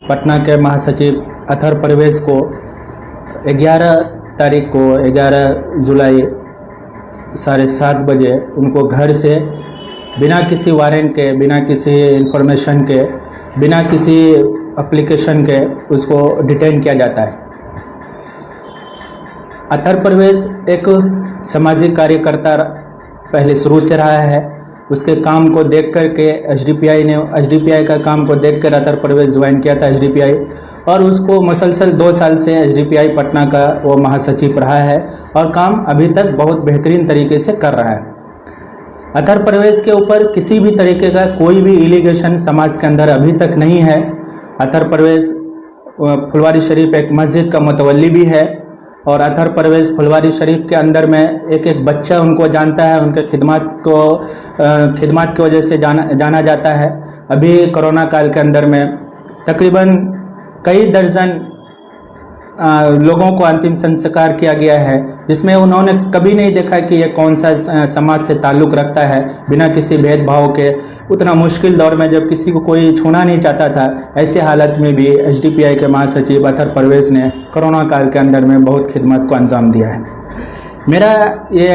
पटना के महासचिव अथर परवेज को 11 तारीख को 11 जुलाई 7:30 बजे उनको घर से बिना किसी वारंट के, बिना किसी इंफॉर्मेशन के, बिना किसी एप्लीकेशन के उसको डिटेन किया जाता है। अथर परवेज एक सामाजिक कार्यकर्ता पहले शुरू से रहा है। उसके काम को देख कर के एसडीपीआई का काम को देख कर अथर परवेज ज्वाइन किया था एसडीपीआई, और उसको मुसलसल 2 साल से एसडीपीआई पटना का वो महासचिव रहा है और काम अभी तक बहुत बेहतरीन तरीके से कर रहा है। अथर परवेज के ऊपर किसी भी तरीके का कोई भी एलिगेशन समाज के अंदर अभी तक नहीं है। अथर परवेज फुलवारी शरीफ एक मस्जिद का मुतवल्ली भी है और अथर परवेज फुलवारी शरीफ के अंदर में एक बच्चा उनको जानता है, उनके खिदमत की वजह से जाना जाता है। अभी कोरोना काल के अंदर में तकरीबन कई दर्जन लोगों को अंतिम संस्कार किया गया है, जिसमें उन्होंने कभी नहीं देखा कि ये कौन सा समाज से ताल्लुक़ रखता है। बिना किसी भेदभाव के उतना मुश्किल दौर में जब किसी को कोई छूना नहीं चाहता था, ऐसे हालत में भी एसडीपीआई के महासचिव अथर परवेज ने कोरोना काल के अंदर में बहुत खिदमत को अंजाम दिया है। मेरा ये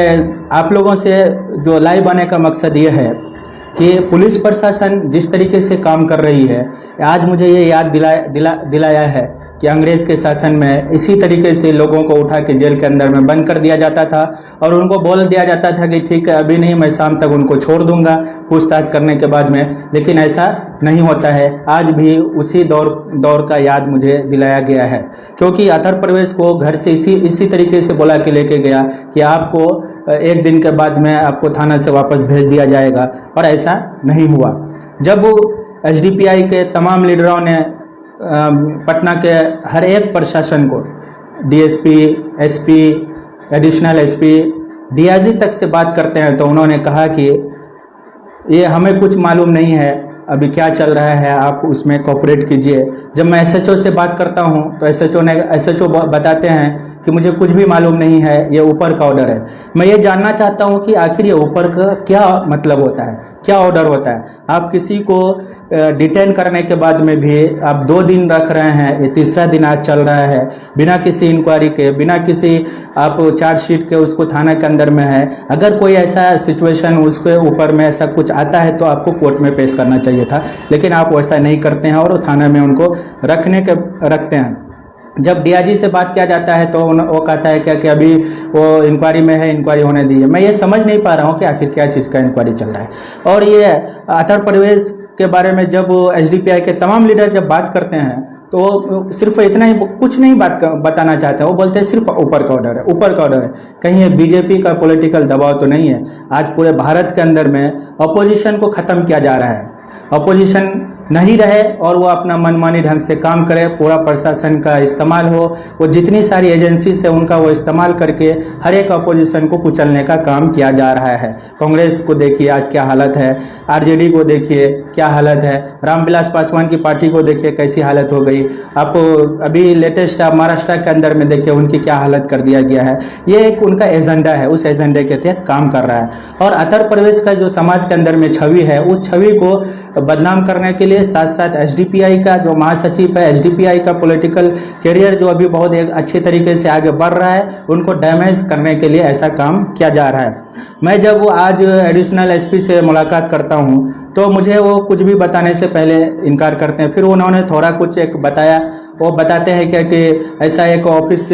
आप लोगों से जो लाइव आने का मकसद ये है कि पुलिस प्रशासन जिस तरीके से काम कर रही है, आज मुझे ये याद दिलाया है कि अंग्रेज़ के शासन में इसी तरीके से लोगों को उठा के जेल के अंदर में बंद कर दिया जाता था और उनको बोल दिया जाता था कि ठीक है अभी नहीं, मैं शाम तक उनको छोड़ दूंगा पूछताछ करने के बाद में, लेकिन ऐसा नहीं होता है। आज भी उसी दौर का याद मुझे दिलाया गया है, क्योंकि अथर परवेज को घर से इसी तरीके से बुला के लेके गया कि आपको 1 दिन के बाद में आपको थाना से वापस भेज दिया जाएगा, और ऐसा नहीं हुआ। जब एसडीपीआई के तमाम लीडरों ने पटना के हर एक प्रशासन को, DSP, SP, additional SP, DIG तक से बात करते हैं तो उन्होंने कहा कि ये हमें कुछ मालूम नहीं है अभी क्या चल रहा है, आप उसमें कोऑपरेट कीजिए। जब मैं एसएचओ से बात करता हूं तो एसएचओ बताते हैं कि मुझे कुछ भी मालूम नहीं है, ये ऊपर का ऑर्डर है। मैं ये जानना चाहता हूं कि आखिर ये ऊपर का क्या मतलब होता है, क्या ऑर्डर होता है। आप किसी को डिटेन करने के बाद में भी आप 2 दिन रख रहे हैं, ये 3रा दिन आज चल रहा है, बिना किसी इंक्वायरी के, बिना किसी आप चार्जशीट के उसको थाना के अंदर में है। अगर कोई ऐसा सिचुएशन उसके ऊपर में ऐसा कुछ आता है तो आपको कोर्ट में पेश करना चाहिए था, लेकिन आप वैसा नहीं करते हैं और थाना में उनको रखते हैं। जब डीआईजी से बात किया जाता है तो वो कहता है क्या कि अभी वो इंक्वायरी में है, इंक्वायरी होने दीजिए। मैं ये समझ नहीं पा रहा हूँ कि आखिर क्या चीज़ का इंक्वायरी चल रहा है। और ये अथर परवेज के बारे में जब एसडीपीआई के तमाम लीडर जब बात करते हैं तो सिर्फ इतना ही, कुछ नहीं बताना चाहते। वो बोलते हैं सिर्फ ऊपर का ऑर्डर है, ऊपर का ऑर्डर है। कहीं ये बीजेपी का पॉलिटिकल दबाव तो नहीं है। आज पूरे भारत के अंदर में अपोजिशन को ख़त्म किया जा रहा है। अपोजिशन नहीं रहे और वो अपना मनमानी ढंग से काम करे, पूरा प्रशासन का इस्तेमाल हो, वो जितनी सारी एजेंसी से उनका वो इस्तेमाल करके हर एक अपोजिशन को कुचलने का काम किया जा रहा है। कांग्रेस को देखिए आज क्या हालत है, आरजेडी को देखिए क्या हालत है, रामविलास पासवान की पार्टी को देखिए कैसी हालत हो गई। आप अभी लेटेस्ट आप महाराष्ट्र के अंदर में देखिए उनकी क्या हालत कर दिया गया है। ये एक उनका एजेंडा है, उस एजेंडे के तहत काम कर रहा है। और अथर परवेज का जो समाज के अंदर में छवि है, उस छवि को बदनाम करने के लिए साथ साथ एसडीपीआई का जो महासचिव है, एसडीपीआई का पॉलिटिकल करियर जो अभी बहुत एक अच्छे तरीके से आगे बढ़ रहा है, उनको डैमेज करने के लिए ऐसा काम किया जा रहा है। मैं जब आज एडिशनल एसपी से मुलाकात करता हूं तो मुझे वो कुछ भी बताने से पहले इनकार करते हैं। फिर उन्होंने थोड़ा कुछ एक बताया, वो बताते हैं क्या कि ऐसा एक ऑफिस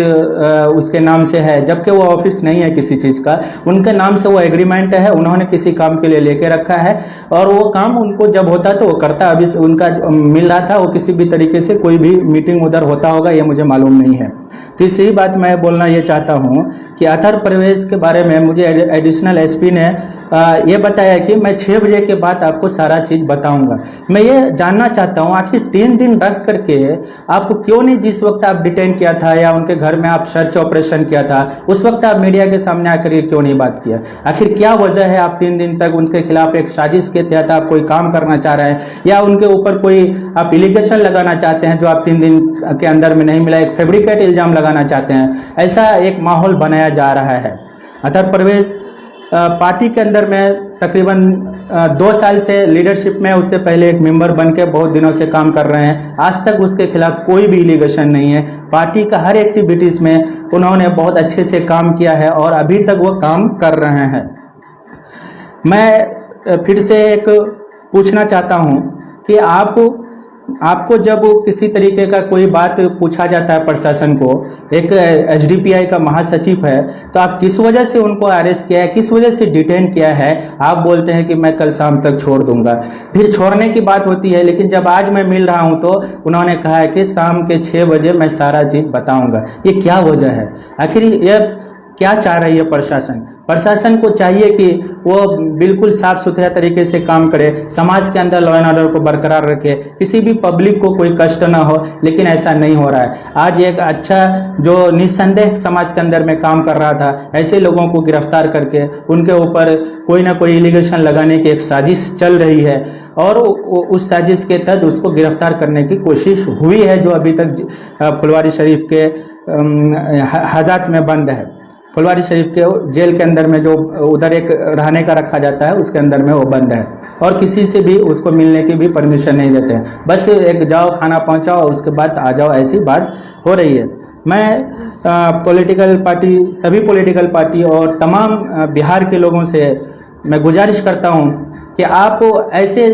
उसके नाम से है, जबकि वो ऑफिस नहीं है किसी चीज़ का। उनके नाम से वो एग्रीमेंट है, उन्होंने किसी काम के लिए लेके रखा है और वो काम उनको जब होता तो वो करता। अभी उनका मिल रहा था, वो किसी भी तरीके से कोई भी मीटिंग उधर होता होगा, ये मुझे मालूम नहीं है। तीसरी बात मैं बोलना ये चाहता हूँ कि अथर परवेज के बारे में मुझे एडिशनल एसपी ने ये बताया कि मैं 6 बजे के बाद आपको सारा चीज़ बताऊंगा। मैं ये जानना चाहता हूँ आखिर 3 दिन रख करके आपको क्यों नहीं, जिस वक्त आप डिटेन किया था या उनके घर में आप सर्च ऑपरेशन किया था, उस वक्त आप मीडिया के सामने आकर के क्यों नहीं बात किया? आखिर क्या वजह है आप 3 दिन तक उनके खिलाफ एक साजिश के तहत आप कोई काम करना चाह रहे हैं या उनके ऊपर कोई आप एलिगेशन लगाना चाहते हैं जो आप 3 दिन के अंदर में नहीं मिला, एक फैब्रिकेट इल्जाम लगाना चाहते हैं? ऐसा एक माहौल बनाया जा रहा है। अथर परवेज पार्टी के अंदर में तकरीबन 2 साल से लीडरशिप में, उससे पहले एक मेंबर बन के बहुत दिनों से काम कर रहे हैं। आज तक उसके खिलाफ कोई भी एलिगेशन नहीं है। पार्टी का हर एक्टिविटीज़ में उन्होंने बहुत अच्छे से काम किया है और अभी तक वो काम कर रहे हैं। मैं फिर से एक पूछना चाहता हूँ कि आपको जब किसी तरीके का कोई बात पूछा जाता है प्रशासन को, एक एसडीपीआई का महासचिव है, तो आप किस वजह से उनको अरेस्ट किया है, किस वजह से डिटेन किया है? आप बोलते हैं कि मैं कल शाम तक छोड़ दूंगा। फिर छोड़ने की बात होती है, लेकिन जब आज मैं मिल रहा हूं तो उन्होंने कहा है कि शाम के 6 बजे मैं सारा चीज बताऊंगा। ये क्या वजह है? आखिर ये क्या चाह रही है प्रशासन? प्रशासन को चाहिए कि वो बिल्कुल साफ सुथरा तरीके से काम करे, समाज के अंदर लॉ एंड ऑर्डर को बरकरार रखे, किसी भी पब्लिक को कोई कष्ट ना हो, लेकिन ऐसा नहीं हो रहा है। आज एक अच्छा जो निस्संदेह समाज के अंदर में काम कर रहा था, ऐसे लोगों को गिरफ्तार करके उनके ऊपर कोई ना कोई एलिगेशन लगाने की एक साजिश चल रही है और उस साजिश के तहत उसको गिरफ्तार करने की कोशिश हुई है, जो अभी तक फुलवारी शरीफ के हाजत में बंद है। फुलवारी शरीफ के जेल के अंदर में जो उधर एक रहने का रखा जाता है, उसके अंदर में वो बंद है और किसी से भी उसको मिलने की भी परमिशन नहीं देते हैं। बस एक जाओ, खाना पहुंचाओ, उसके बाद आ जाओ, ऐसी बात हो रही है। मैं पॉलिटिकल पार्टी, सभी पॉलिटिकल पार्टी और तमाम बिहार के लोगों से मैं गुजारिश करता हूं कि आप ऐसे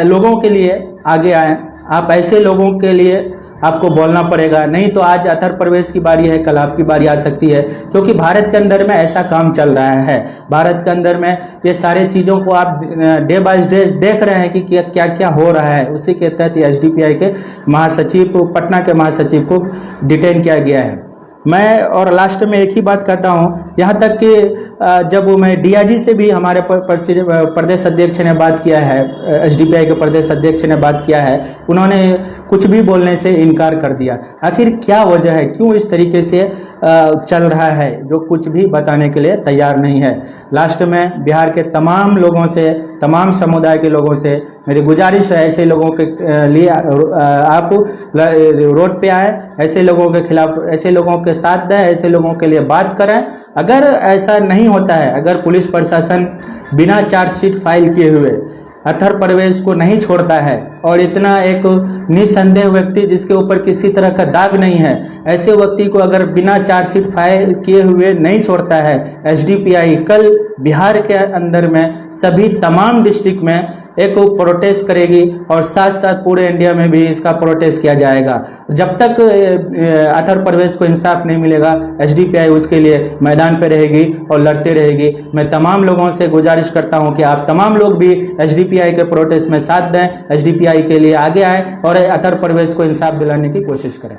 लोगों के लिए आगे आएँ। आप ऐसे लोगों के लिए आपको बोलना पड़ेगा, नहीं तो आज अतर प्रवेश की बारी है, कल आपकी बारी आ सकती है, क्योंकि भारत के अंदर में ऐसा काम चल रहा है। भारत के अंदर में ये सारे चीज़ों को आप डे बाय डे देख रहे हैं कि क्या क्या हो रहा है। उसी के तहत एसडीपीआई के महासचिव, पटना के महासचिव को डिटेन किया गया है। मैं और लास्ट में एक ही बात कहता हूँ, यहाँ तक कि जब मैं डीआईजी से भी हमारे प्रदेश अध्यक्ष ने बात किया है, एसडीपीआई के प्रदेश अध्यक्ष ने बात किया है, उन्होंने कुछ भी बोलने से इनकार कर दिया। आखिर क्या वजह है, क्यों इस तरीके से चल रहा है, जो कुछ भी बताने के लिए तैयार नहीं है। लास्ट में बिहार के तमाम लोगों से, तमाम समुदाय के लोगों से मेरी गुजारिश है, ऐसे लोगों के लिए आप रोड पे आए, ऐसे लोगों के खिलाफ, ऐसे लोगों के साथ दें, ऐसे लोगों के लिए बात करें। अगर ऐसा नहीं होता है, अगर पुलिस प्रशासन बिना चार्जशीट फाइल किए हुए अतर प्रवेश को नहीं छोड़ता है और इतना एक निसंदेह व्यक्ति जिसके ऊपर किसी तरह का दाग नहीं है, ऐसे व्यक्ति को अगर बिना चार्जशीट फाइल किए हुए नहीं छोड़ता है, एसडीपीआई कल बिहार के अंदर में सभी तमाम डिस्ट्रिक्ट में एक प्रोटेस्ट करेगी और साथ साथ पूरे इंडिया में भी इसका प्रोटेस्ट किया जाएगा। जब तक अतर प्रवेश को इंसाफ नहीं मिलेगा, एसडीपीआई उसके लिए मैदान पे रहेगी और लड़ते रहेगी। मैं तमाम लोगों से गुजारिश करता हूं कि आप तमाम लोग भी एसडीपीआई के प्रोटेस्ट में साथ दें, एसडीपीआई के लिए आगे आए और अतर प्रवेश को इंसाफ दिलाने की कोशिश करें।